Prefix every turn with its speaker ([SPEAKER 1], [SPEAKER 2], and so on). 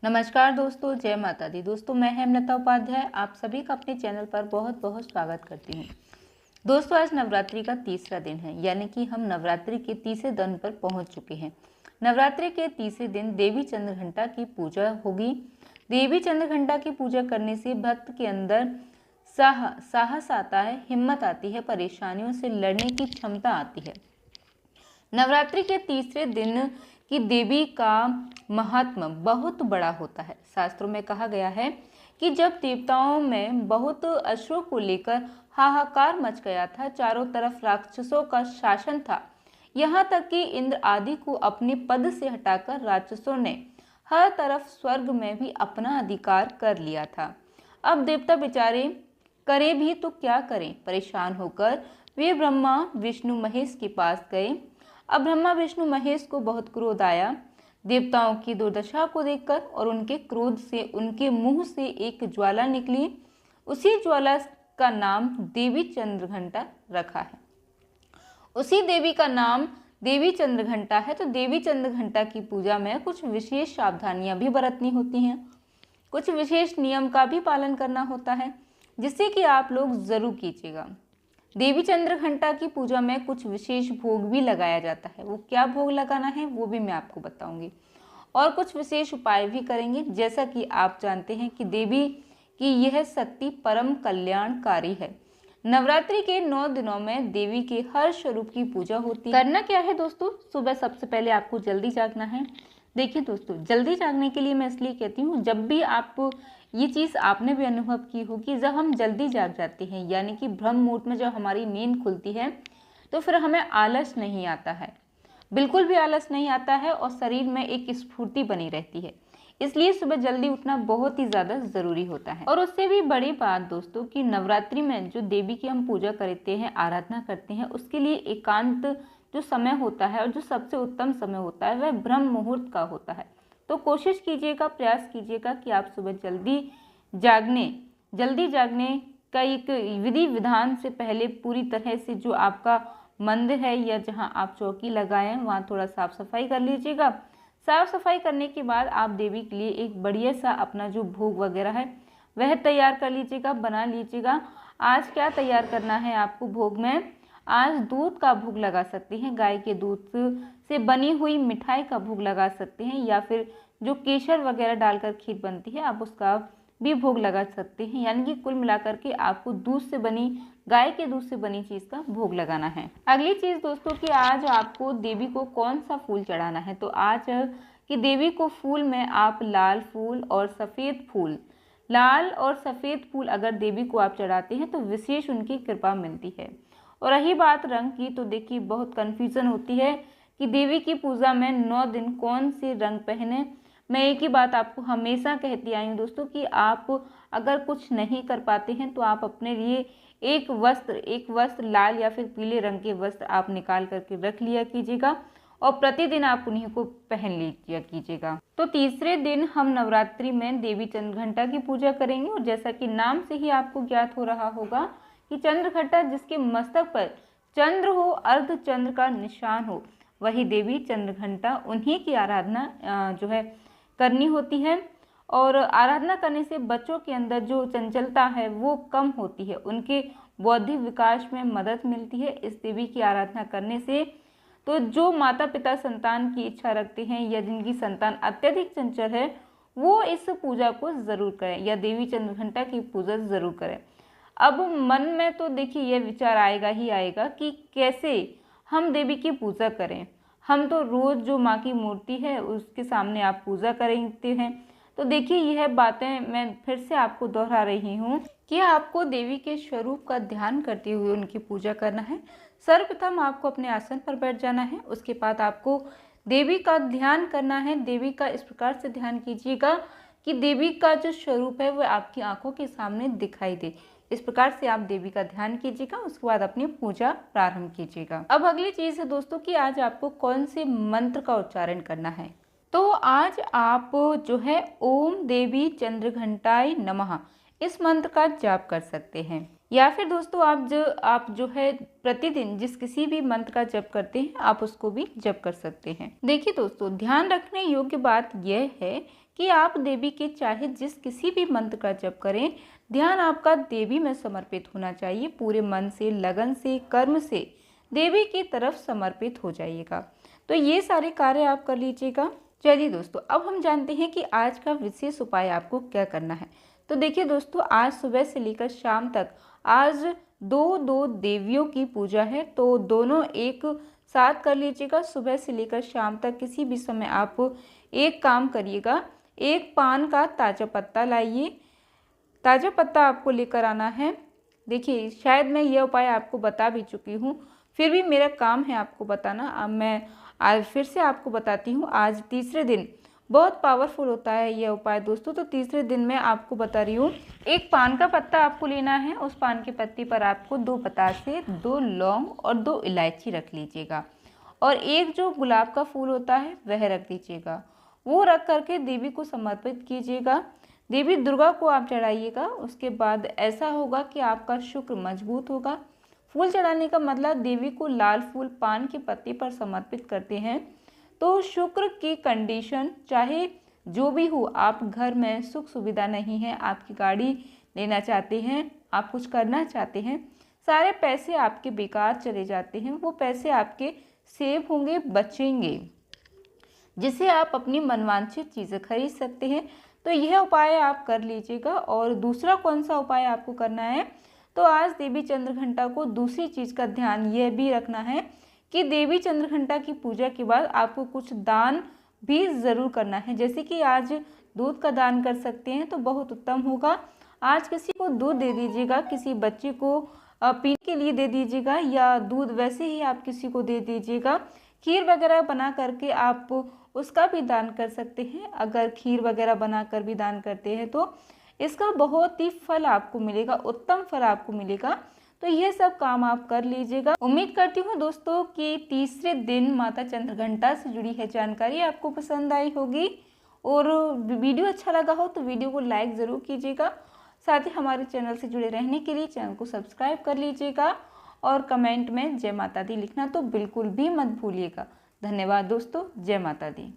[SPEAKER 1] नमस्कार दोस्तों, जय माता दी। दोस्तों मैं हेमलता उपाध्याय आप सभी का अपने चैनल पर बहुत बहुत स्वागत करती हूँ। दोस्तों आज नवरात्रि का तीसरा दिन है, यानी कि हम नवरात्रि के तीसरे दिन पर पहुँच चुके हैं। नवरात्रि के तीसरे दिन देवी चंद्रघंटा की पूजा होगी। देवी चंद्रघंटा की पूजा करने से भक्त के अंदर साहस आता है, हिम्मत आती है, परेशानियों से लड़ने की क्षमता आती है। नवरात्रि के तीसरे दिन की देवी का महात्म बहुत बड़ा होता है। शास्त्रों में कहा गया है कि जब देवताओं में बहुत अश्रों को लेकर हाहाकार मच गया था, चारों तरफ राक्षसों का शासन था, यहाँ तक कि इंद्र आदि को अपने पद से हटाकर राक्षसों ने हर तरफ स्वर्ग में भी अपना अधिकार कर लिया था। अब देवता बेचारे करें भी तो क्या करें। परेशान होकर वे ब्रह्मा विष्णु महेश के पास गए। अब ब्रह्मा विष्णु महेश को बहुत क्रोध आया देवताओं की दुर्दशा को देखकर, और उनके क्रोध से उनके मुंह से एक ज्वाला निकली। उसी ज्वाला का नाम देवी चंद्रघंटा रखा है। उसी देवी का नाम देवी चंद्रघंटा है। तो देवी चंद्रघंटा की पूजा में कुछ विशेष सावधानियां भी बरतनी होती हैं, कुछ विशेष नियम का भी पालन करना होता है, जिससे कि आप लोग जरूर कीजिएगा। देवी चंद्रघंटा की पूजा में कुछ विशेष भोग भी लगाया जाता है। वो क्या भोग लगाना है वो भी मैं आपको बताऊंगी, और कुछ विशेष उपाय भी करेंगे। जैसा कि आप जानते हैं कि देवी की यह शक्ति परम कल्याणकारी है। नवरात्रि के 9 दिनों में देवी के हर स्वरूप की पूजा होती है। करना क्या है दोस्तों, सुबह सबसे पहले आपको जल्दी जागना है। देखिए दोस्तों, जल्दी जागने के लिए मैं इसलिए कहती हूँ, जब भी आप ये चीज़ आपने भी अनुभव की होगी, जब हम जल्दी जाग जाते हैं, यानी कि ब्रह्म मुहूर्त में जब हमारी नींद खुलती है, तो फिर हमें आलस नहीं आता है, बिल्कुल भी आलस नहीं आता है, और शरीर में एक स्फूर्ति बनी रहती है। इसलिए सुबह जल्दी उठना बहुत ही ज़्यादा ज़रूरी होता है। और उससे भी बड़ी बात दोस्तों कि नवरात्रि में जो देवी की हम पूजा करते हैं, आराधना करते हैं, उसके लिए एकांत जो समय होता है और जो सबसे उत्तम समय होता है वह ब्रह्म मुहूर्त का होता है। तो कोशिश कीजिएगा, प्रयास कीजिएगा कि आप सुबह जल्दी जागने का एक विधि विधान से पहले पूरी तरह से जो आपका मंदिर है या जहां आप चौकी लगाएं वहां थोड़ा साफ सफाई कर लीजिएगा। साफ सफाई करने के बाद आप देवी के लिए एक बढ़िया सा अपना जो भोग वगैरह है वह तैयार कर लीजिएगा, बना लीजिएगा। आज क्या तैयार करना है आपको भोग में, आज दूध का भोग लगा सकते हैं, गाय के दूध से बनी हुई मिठाई का भोग लगा सकते हैं, या फिर जो केसर वगैरह डालकर खीर बनती है आप उसका भी भोग लगा सकते हैं। यानी कि कुल मिलाकर के आपको दूध से बनी, गाय के दूध से बनी चीज़ का भोग लगाना है। अगली चीज़ दोस्तों कि आज आपको देवी को कौन सा फूल चढ़ाना है। तो आज कि देवी को फूल में आप लाल फूल और सफ़ेद फूल, लाल और सफ़ेद फूल अगर देवी को आप चढ़ाते हैं तो विशेष उनकी कृपा मिलती है। और रही बात रंग की, तो देखिए बहुत कन्फ्यूज़न होती है कि देवी की पूजा में 9 दिन कौन से रंग पहने। मैं एक ही बात आपको हमेशा कहती आई हूँ दोस्तों कि आप अगर कुछ नहीं कर पाते हैं तो आप अपने लिए एक वस्त्र लाल या फिर पीले रंग के वस्त्र आप निकाल करके रख लिया कीजिएगा, और प्रतिदिन आप उन्हीं को पहन लिया कीजिएगा। तो तीसरे दिन हम नवरात्रि में देवी चंद्रघंटा की पूजा करेंगे, और जैसा कि नाम से ही आपको ज्ञात हो रहा होगा कि चंद्रघंटा जिसके मस्तक पर चंद्र हो, अर्ध चंद्र का निशान हो, वही देवी चंद्रघंटा, उन्हीं की आराधना जो है करनी होती है। और आराधना करने से बच्चों के अंदर जो चंचलता है वो कम होती है, उनके बौद्धिक विकास में मदद मिलती है इस देवी की आराधना करने से। तो जो माता पिता संतान की इच्छा रखते हैं या जिनकी संतान अत्यधिक चंचल है वो इस पूजा को ज़रूर करें, या देवी चंद्रघंटा की पूजा ज़रूर करें। अब मन में तो देखिए ये विचार आएगा ही आएगा कि कैसे हम देवी की पूजा करें। हम तो रोज़ जो माँ की मूर्ति है उसके सामने आप पूजा करते हैं। तो देखिए यह बातें मैं फिर से आपको दोहरा रही हूँ कि आपको देवी के स्वरूप का ध्यान करते हुए उनकी पूजा करना है। सर्वप्रथम आपको अपने आसन पर बैठ जाना है, उसके बाद आपको देवी का ध्यान करना है। देवी का इस प्रकार से ध्यान कीजिएगा कि देवी का जो स्वरूप है वह आपकी आंखों के सामने दिखाई दे। इस प्रकार से आप देवी का ध्यान कीजिएगा, उसके बाद अपनी पूजा प्रारंभ कीजिएगा। अब अगली चीज है दोस्तों कि आज आपको कौन से मंत्र का उच्चारण करना है। तो आज आप जो है ओम देवी चंद्रघंटाय नमः इस मंत्र का जाप कर सकते हैं। या फिर दोस्तों आप जो है प्रतिदिन जिस किसी भी मंत्र का जप करते हैं आप उसको भी जप कर सकते हैं। देखिए दोस्तों, ध्यान रखने योग्य बात यह है कि आप देवी के चाहे जिस किसी भी मंत्र का जप करें, ध्यान आपका देवी में समर्पित होना चाहिए। पूरे मन से, लगन से, कर्म से देवी की तरफ समर्पित हो जाइएगा। तो ये सारे कार्य आप कर लीजिएगा। चलिए दोस्तों, अब हम जानते हैं कि आज का विशेष उपाय आपको क्या करना है। तो देखिए दोस्तों, आज सुबह से लेकर शाम तक आज दो देवियों की पूजा है, तो दोनों एक साथ कर लीजिएगा। सुबह से लेकर शाम तक किसी भी समय आप एक काम करिएगा, एक पान का ताज़ा पत्ता लाइए। ताज़ा पत्ता आपको लेकर आना है। देखिए, शायद मैं यह उपाय आपको बता भी चुकी हूँ, फिर भी मेरा काम है आपको बताना। अब मैं आज फिर से आपको बताती हूँ। आज तीसरे दिन बहुत पावरफुल होता है यह उपाय दोस्तों, तो तीसरे दिन मैं आपको बता रही हूँ। एक पान का पत्ता आपको लेना है। उस पान के पत्ते पर आपको 2 बतासे, 2 लौंग और 2 इलायची रख लीजिएगा, और एक जो गुलाब का फूल होता है वह रख दीजिएगा। वो रख करके देवी को समर्पित कीजिएगा। देवी दुर्गा को आप चढ़ाइएगा। उसके बाद ऐसा होगा कि आपका शुक्र मजबूत होगा। फूल चढ़ाने का मतलब देवी को लाल फूल पान के पत्ते पर समर्पित करते हैं, तो शुक्र की कंडीशन चाहे जो भी हो, आप घर में सुख सुविधा नहीं है, आपकी गाड़ी लेना चाहते हैं, आप कुछ करना चाहते हैं, सारे पैसे आपके बेकार चले जाते हैं, वो पैसे आपके सेव होंगे, बचेंगे, जिससे आप अपनी मनवांछित चीज़ें खरीद सकते हैं। तो यह उपाय आप कर लीजिएगा। और दूसरा कौन सा उपाय आपको करना है, तो आज देवी चंद्रघंटा को दूसरी चीज़ का ध्यान यह भी रखना है कि देवी चंद्रघंटा की पूजा के बाद आपको कुछ दान भी ज़रूर करना है। जैसे कि आज दूध का दान कर सकते हैं तो बहुत उत्तम होगा। आज किसी को दूध दे दीजिएगा, किसी बच्चे को पीने के लिए दे दीजिएगा, या दूध वैसे ही आप किसी को दे दीजिएगा। खीर वगैरह बना करके आप उसका भी दान कर सकते हैं। अगर खीर वगैरह बना कर भी दान करते हैं तो इसका बहुत ही फल आपको मिलेगा, उत्तम फल आपको मिलेगा। तो यह सब काम आप कर लीजिएगा। उम्मीद करती हूँ दोस्तों कि तीसरे दिन माता चंद्रघंटा से जुड़ी है जानकारी आपको पसंद आई होगी, और वीडियो अच्छा लगा हो तो वीडियो को लाइक ज़रूर कीजिएगा। साथ ही हमारे चैनल से जुड़े रहने के लिए चैनल को सब्सक्राइब कर लीजिएगा, और कमेंट में जय माता दी लिखना तो बिल्कुल भी मत भूलिएगा। धन्यवाद दोस्तों, जय माता दी।